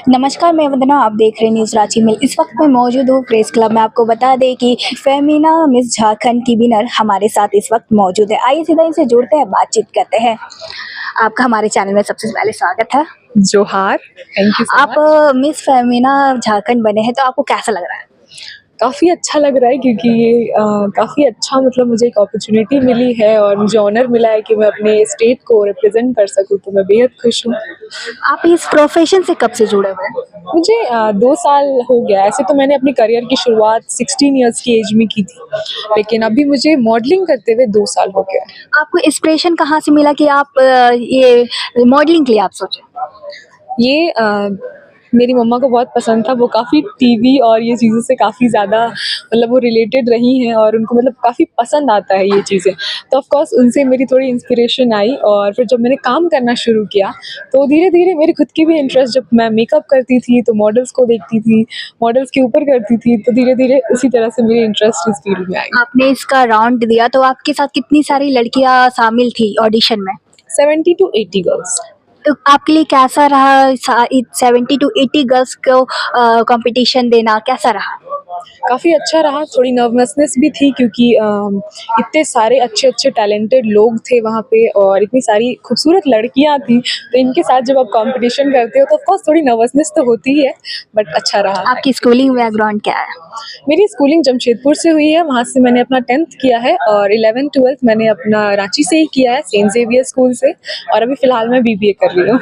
नमस्कार, मैं वंदना। आप देख रहे हैं न्यूज़ रांची मिल। इस वक्त मैं मौजूद हूँ प्रेस क्लब में। आपको बता दें कि फेमिना मिस झारखंड की विनर हमारे साथ इस वक्त मौजूद है। आइए सीधा इनसे जुड़ते हैं, बातचीत करते हैं। आपका हमारे चैनल में सबसे पहले स्वागत है। जोहार, थैंक यू सो आप मच। मिस फेमिना झारखंड बने हैं, तो आपको कैसा लग रहा है? काफ़ी अच्छा लग रहा है क्योंकि ये काफ़ी अच्छा मतलब मुझे एक अपॉर्चुनिटी मिली है और मुझे ऑनर मिला है कि मैं अपने स्टेट को रिप्रेजेंट कर सकूँ, तो मैं बेहद खुश हूँ। आप इस प्रोफेशन से कब से जुड़े हुए हैं? मुझे 2 साल हो गया। ऐसे तो मैंने अपनी करियर की शुरुआत 16 इयर्स की एज में की थी, लेकिन अभी मुझे मॉडलिंग करते हुए 2 साल हो गया है। आपको इंस्पिरेशन कहाँ से मिला कि आप ये मॉडलिंग के लिए आप सोचे? ये मेरी मम्मा को बहुत पसंद था। वो काफ़ी टीवी और ये चीज़ों से काफ़ी ज़्यादा मतलब वो रिलेटेड रही हैं और उनको मतलब काफ़ी पसंद आता है ये चीज़ें। तो ऑफ़ कोर्स उनसे मेरी थोड़ी इंस्पिरेशन आई और फिर जब मैंने काम करना शुरू किया, तो धीरे-धीरे मेरी खुद की भी इंटरेस्ट, जब मैं मेकअप करती थी, तो मॉडल्स को देखती थी, मॉडल्स के ऊपर करती थी, तो धीरे-धीरे उसी तरह से मेरी इंटरेस्ट इस फ़ील्ड में आई। आपने इसका राउंड दिया तो आपके साथ कितनी सारी लड़कियाँ शामिल थी ऑडिशन में? 70 टू 80 गर्ल्स। तो आपके लिए कैसा रहा 70 टू 80 गर्ल्स को कंपटीशन देना कैसा रहा? काफ़ी अच्छा रहा। थोड़ी नर्वसनेस भी थी क्योंकि इतने सारे अच्छे-अच्छे टैलेंटेड लोग थे वहाँ पे और इतनी सारी खूबसूरत लड़कियाँ थी, तो इनके साथ जब आप कॉम्पिटिशन करते हो तो ऑफ़ कोर्स थोड़ी नर्वसनेस तो होती ही है, बट अच्छा रहा। आपकी स्कूलिंग बैकग्राउंड क्या है? मेरी स्कूलिंग जमशेदपुर से हुई है, वहाँ से मैंने अपना 10th किया है और 11th-12th मैंने अपना रांची से ही किया है, सेंट ज़ेवियर स्कूल से, और अभी फ़िलहाल मैं बीबीए कर रही हूँ।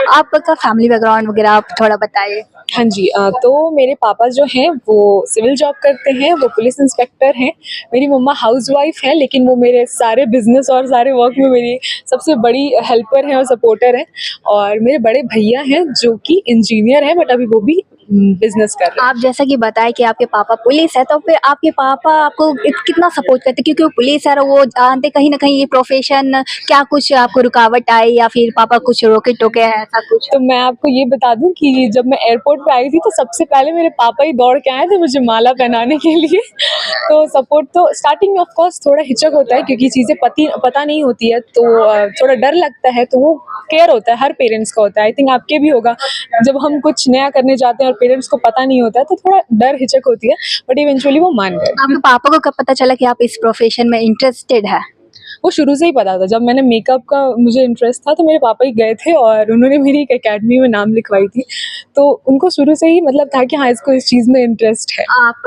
आपका फैमिली बैकग्राउंड वगैरह आप थोड़ा बताइए। हाँ जी, तो मेरे पापा जो हैं वो सिविल जॉब करते हैं, वो पुलिस इंस्पेक्टर हैं। मेरी मम्मा हाउसवाइफ़ हैं, लेकिन वो मेरे सारे बिज़नेस और सारे वर्क में मेरी सबसे बड़ी हेल्पर हैं और सपोर्टर हैं। और मेरे बड़े भैया हैं जो कि इंजीनियर हैं, बट अभी वो भी बिज़नेस कर रहे हैं। आप जैसा कि बताएं कि आपके पापा पुलिस है, तो फिर आपके पापा आपको कितना सपोर्ट करते, क्योंकि वो पुलिस है और वो जानते कहीं ना कहीं ये प्रोफेशन, क्या कुछ आपको रुकावट आई या फिर पापा कुछ रोके टोके है ऐसा कुछ? तो मैं आपको ये बता दूँ कि जब मैं एयरपोर्ट पे आई थी, तो सबसे पहले मेरे पापा ही दौड़ के आए थे मुझे माला पहनाने के लिए। तो सपोर्ट तो स्टार्टिंग में ऑफ कोर्स थोड़ा हिचक होता है क्योंकि चीज़ें पता नहीं होती है, तो थोड़ा डर लगता है, तो वो केयर होता है, हर पेरेंट्स का होता है। आई थिंक आपके भी होगा। जब हम कुछ नया करने जाते हैं और पेरेंट्स को पता नहीं होता है, तो थोड़ा डर हिचक होती है, बट इवेंचुअली वो मान गए। आपके पापा को कब पता चला कि आप इस प्रोफेशन में इंटरेस्टेड है? वो शुरू से ही पता था। जब मैंने मेकअप का मुझे इंटरेस्ट था, तो मेरे पापा ही गए थे और उन्होंने मेरी एक अकेडमी में नाम लिखवाई थी। तो उनको शुरू से ही मतलब था कि हाँ, इसको इस चीज़ में इंटरेस्ट है।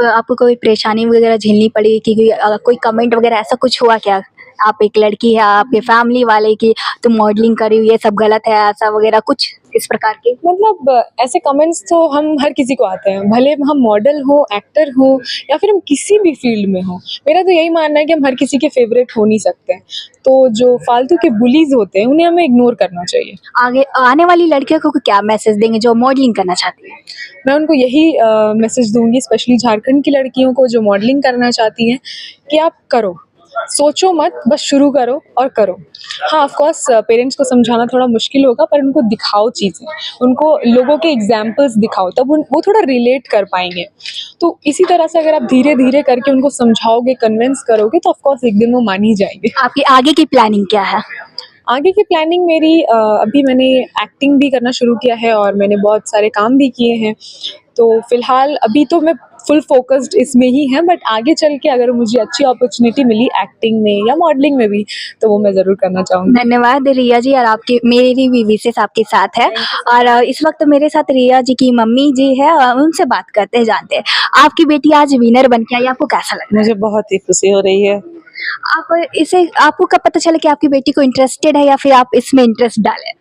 आपको कोई परेशानी वगैरह झेलनी पड़ी कि कोई कमेंट वगैरह ऐसा कुछ हुआ क्या? आप एक लड़की है, आपके फैमिली वाले कि तुम मॉडलिंग कर रही हो, ये सब गलत है, ऐसा वगैरह कुछ इस प्रकार के? मतलब ऐसे कमेंट्स तो हम हर किसी को आते हैं, भले हम मॉडल हो, एक्टर हो या फिर हम किसी भी फील्ड में हों। मेरा तो यही मानना है कि हम हर किसी के फेवरेट हो नहीं सकते हैं। तो जो फालतू के बुलीज़ होते हैं, उन्हें हमें इग्नोर करना चाहिए। आगे आने वाली लड़कियों को क्या मैसेज देंगे जो मॉडलिंग करना चाहती है? मैं उनको यही मैसेज दूँगी, स्पेशली झारखंड की लड़कियों को जो मॉडलिंग करना चाहती हैं, कि आप करो। सोचो मत, बस शुरू करो और करो। हाँ, ऑफ़ कोर्स पेरेंट्स को समझाना थोड़ा मुश्किल होगा, पर उनको दिखाओ चीज़ें। उनको लोगों के एग्ज़ाम्पल्स दिखाओ, तब वो थोड़ा रिलेट कर पाएँगे। तो इसी तरह से अगर आप धीरे-धीरे करके उनको समझाओगे, कन्विंस करोगे, तो ऑफ़ कोर्स एक दिन वो मान ही जाएँगे। आपकी आगे की प्लानिंग क्या है? आगे की प्लानिंग मेरी अभी मैंने एक्टिंग भी करना शुरू किया है और मैंने बहुत सारे काम भी किए हैं। तो फ़िलहाल अभी तो मैं फुल फ़ोकस्ड इसमें ही है, बट आगे चल के अगर मुझे अच्छी अपॉर्च्युनिटी मिली एक्टिंग में या मॉडलिंग में भी, तो वो मैं ज़रूर करना चाहूँगी। धन्यवाद रिया जी। और आपकी मेरी भी विशेष आपके साथ है। और इस वक्त मेरे साथ रिया जी की मम्मी जी है, उनसे बात करते हैं, जानते हैं आपकी बेटी आज विनर बन के आई, आपको कैसा लग रहा मुझे बहुत ही खुशी हो रही है। है? आप इसे आपको कब पता चला कि आपकी बेटी को इंटरेस्टेड है या फिर आप इसमें इंटरेस्ट डाले?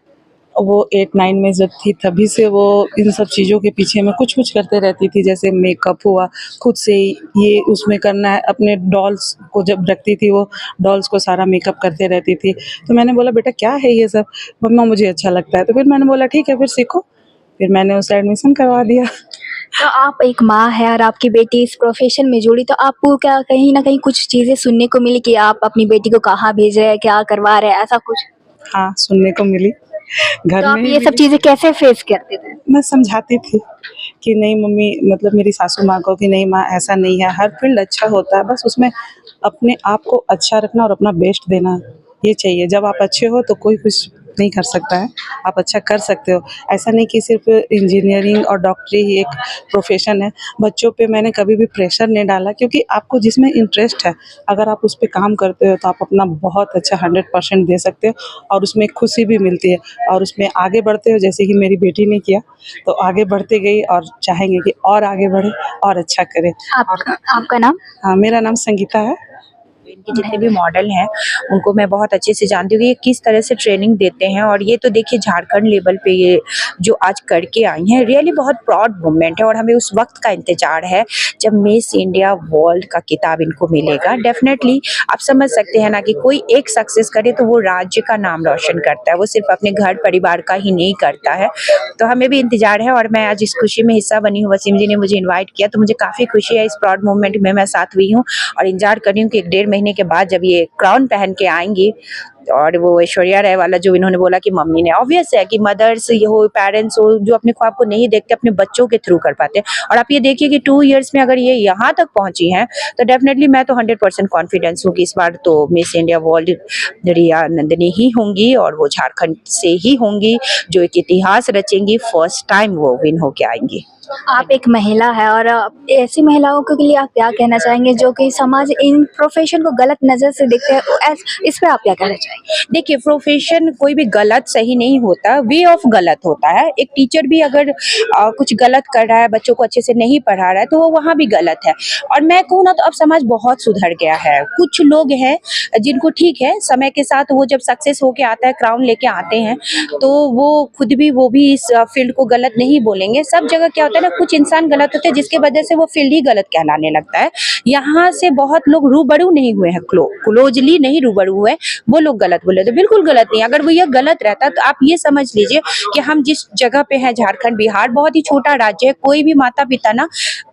वो 8-9 में जब थी तभी से वो इन सब चीज़ों के पीछे में कुछ-कुछ करते रहती थी, जैसे मेकअप हुआ, खुद से ही ये उसमें करना है, अपने डॉल्स को जब रखती थी वो डॉल्स को सारा मेकअप करते रहती थी। तो मैंने बोला बेटा क्या है ये सब? मम्मा मुझे अच्छा लगता है। तो फिर मैंने बोला ठीक है फिर सीखो। फिर मैंने उसे एडमिशन करवा दिया। तो आप एक माँ है और आपकी बेटी इस प्रोफेशन में जुड़ी, तो आपको क्या कहीं ना कहीं कुछ चीजें सुनने को मिली कि आप अपनी बेटी को कहाँ भेज रहे हैं, क्या करवा रहे हैं, ऐसा कुछ? हाँ, सुनने को मिली। घर तो आप में ही ये सब मिली। चीजें कैसे फेस करते थे? मैं समझाती थी कि नहीं मम्मी, मतलब मेरी सासू माँ को कि नहीं माँ ऐसा नहीं है, हर फील्ड अच्छा होता है, बस उसमें अपने आप को अच्छा रखना और अपना बेस्ट देना, ये चाहिए। जब आप अच्छे हो तो कोई कुछ नहीं कर सकता है, आप अच्छा कर सकते हो। ऐसा नहीं कि सिर्फ इंजीनियरिंग और डॉक्टरी ही एक प्रोफेशन है। बच्चों पे मैंने कभी भी प्रेशर नहीं डाला, क्योंकि आपको जिसमें इंटरेस्ट है, अगर आप उस पे काम करते हो तो आप अपना बहुत अच्छा 100% दे सकते हो और उसमें खुशी भी मिलती है और उसमें आगे बढ़ते हो, जैसे कि मेरी बेटी ने किया, तो आगे बढ़ते गई और चाहेंगे कि और आगे बढ़े और अच्छा करे। आपका आपका नाम? हाँ, मेरा नाम संगीता है। इनके जितने भी मॉडल हैं उनको मैं बहुत अच्छे से जानती हूँ कि ये किस तरह से ट्रेनिंग देते हैं। और ये तो देखिए झारखंड लेवल पे ये जो आज करके आई हैं, रियली बहुत प्राउड मोमेंट है। और हमें उस वक्त का इंतजार है जब मिस इंडिया वर्ल्ड का खिताब इनको मिलेगा। डेफिनेटली आप समझ सकते हैं ना कि कोई एक सक्सेस करे तो वो राज्य का नाम रोशन करता है, वो सिर्फ अपने घर परिवार का ही नहीं करता है। तो हमें भी इंतजार है और मैं आज इस खुशी में हिस्सा बनी हूँ। वसीम जी ने मुझे इन्वाइट किया तो मुझे काफ़ी खुशी है। इस प्राउड मोमेंट में मैं साथ हुई हूँ और इंतजार कर रही हूँ कि 1-1.5 महीने के बाद जब ये क्राउन पहन के आएंगी। और वो ऐश्वर्या राय वाला जो इन्होंने बोला कि मम्मी ने, ऑब्वियस है कि मदर्स हो, पेरेंट्स हो, जो अपने ख्वाब को नहीं देखते अपने बच्चों के थ्रू कर पाते हैं। और आप ये देखिए कि 2 इयर्स में अगर ये यहाँ तक पहुंची हैं तो डेफिनेटली मैं तो 100% कॉन्फिडेंस हूँ कि इस बार तो मिस इंडिया वर्ल्ड रिया नंदिनी ही होंगी और वो झारखंड से ही होंगी जो एक इतिहास रचेंगी। फर्स्ट टाइम वो विन होके आएंगी। आप एक महिला है और ऐसी महिलाओं के लिए आप क्या कहना चाहेंगे जो कि समाज इन प्रोफेशन को गलत नज़र से देखते हैं, इस पे आप क्या कहना चाहेंगे? देखिए, प्रोफेशन कोई भी गलत सही नहीं होता, वे ऑफ गलत होता है। एक टीचर भी अगर कुछ गलत कर रहा है, बच्चों को अच्छे से नहीं पढ़ा रहा है, तो वो वहाँ भी गलत है। और मैं कहूँ ना तो अब समाज बहुत सुधर गया है। कुछ लोग हैं जिनको ठीक है, समय के साथ वो जब सक्सेस होके आता है, क्राउन लेके आते हैं, तो वो खुद भी वो भी इस फील्ड को गलत नहीं बोलेंगे। सब जगह क्या होता है ना, कुछ इंसान गलत होते हैं जिसके वजह से वो फील्ड ही गलत कहलाने लगता है। यहाँ से बहुत लोग रूबरू नहीं हुए हैं, क्लोजली नहीं रूबरू हुए, वो लोग गलत बोले तो बिल्कुल गलत नहीं। अगर वो ये गलत रहता तो आप ये समझ लीजिए कि हम जिस जगह पे हैं, झारखंड, बिहार बहुत ही छोटा राज्य है। कोई भी माता पिता ना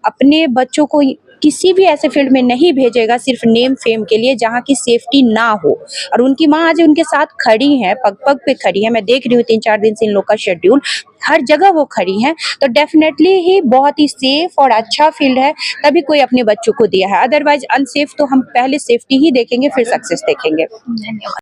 अपने बच्चों को किसी भी ऐसे फील्ड में नहीं भेजेगा सिर्फ नेम फेम के लिए जहाँ की सेफ्टी ना हो। और उनकी माँ आज उनके साथ खड़ी है, पग पग पे खड़ी है। मैं देख रही हूँ 3-4 दिन से इन लोग का शेड्यूल, हर जगह वो खड़ी हैं। तो डेफिनेटली ही बहुत ही सेफ और अच्छा फील्ड है, तभी कोई अपने बच्चों को दिया है। अदरवाइज अनसेफ तो हम पहले सेफ्टी ही देखेंगे फिर सक्सेस देखेंगे। धन्यवाद।